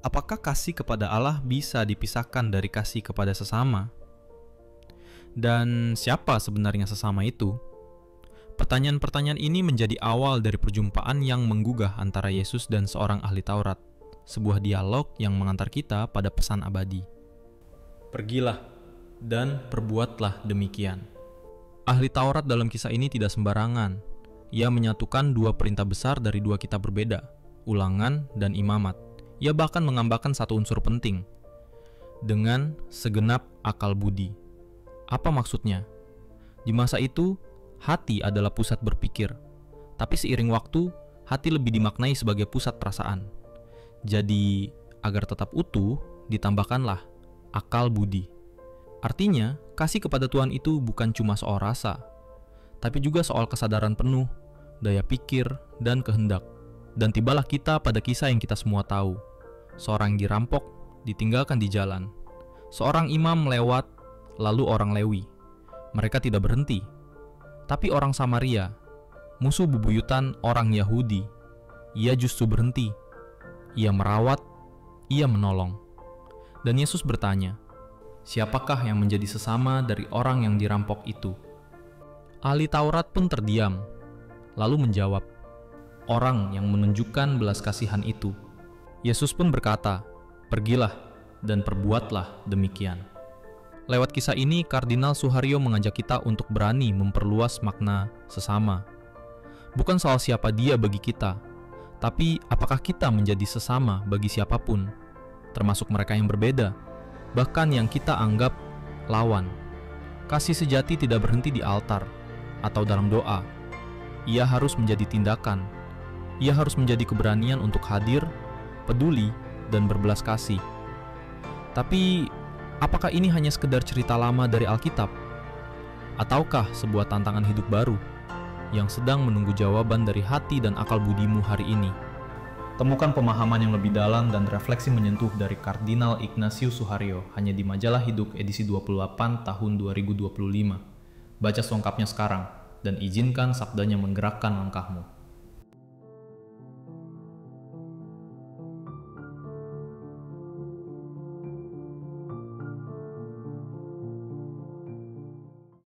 apakah kasih kepada Allah bisa dipisahkan dari kasih kepada sesama? Dan siapa sebenarnya sesama itu? Pertanyaan-pertanyaan ini menjadi awal dari perjumpaan yang menggugah antara Yesus dan seorang ahli Taurat, sebuah dialog yang mengantar kita pada pesan abadi. Pergilah dan perbuatlah demikian. Ahli Taurat dalam kisah ini tidak sembarangan. Ia menyatukan dua perintah besar dari dua kitab berbeda, Ulangan dan Imamat. Ia bahkan menambahkan satu unsur penting, dengan segenap akal budi. Apa maksudnya? Di masa itu, hati adalah pusat berpikir, tapi seiring waktu, hati lebih dimaknai sebagai pusat perasaan. Jadi, agar tetap utuh, ditambahkanlah akal budi. Artinya, kasih kepada Tuhan itu bukan cuma soal rasa, tapi juga soal kesadaran penuh, daya pikir, dan kehendak. Dan tibalah kita pada kisah yang kita semua tahu. Seorang yang dirampok, ditinggalkan di jalan. Seorang imam lewat, lalu orang Lewi. Mereka tidak berhenti. Tapi orang Samaria, musuh bebuyutan orang Yahudi, ia justru berhenti. Ia merawat, ia menolong. Dan Yesus bertanya, siapakah yang menjadi sesama dari orang yang dirampok itu? Ahli Taurat pun terdiam, lalu menjawab, orang yang menunjukkan belas kasihan itu. Yesus pun berkata, pergilah dan perbuatlah demikian. Lewat kisah ini, Kardinal Suharyo mengajak kita untuk berani memperluas makna sesama. Bukan soal siapa dia bagi kita, tapi apakah kita menjadi sesama bagi siapapun, termasuk mereka yang berbeda, bahkan yang kita anggap lawan. Kasih sejati tidak berhenti di altar atau dalam doa. Ia harus menjadi tindakan. Ia harus menjadi keberanian untuk hadir, peduli, dan berbelas kasih. Tapi, apakah ini hanya sekedar cerita lama dari Alkitab? Ataukah sebuah tantangan hidup baru yang sedang menunggu jawaban dari hati dan akal budimu hari ini? Temukan pemahaman yang lebih dalam dan refleksi menyentuh dari Kardinal Ignatius Suharyo hanya di Majalah Hidup edisi 28 tahun 2025. Baca selengkapnya sekarang dan izinkan sabdanya menggerakkan langkahmu.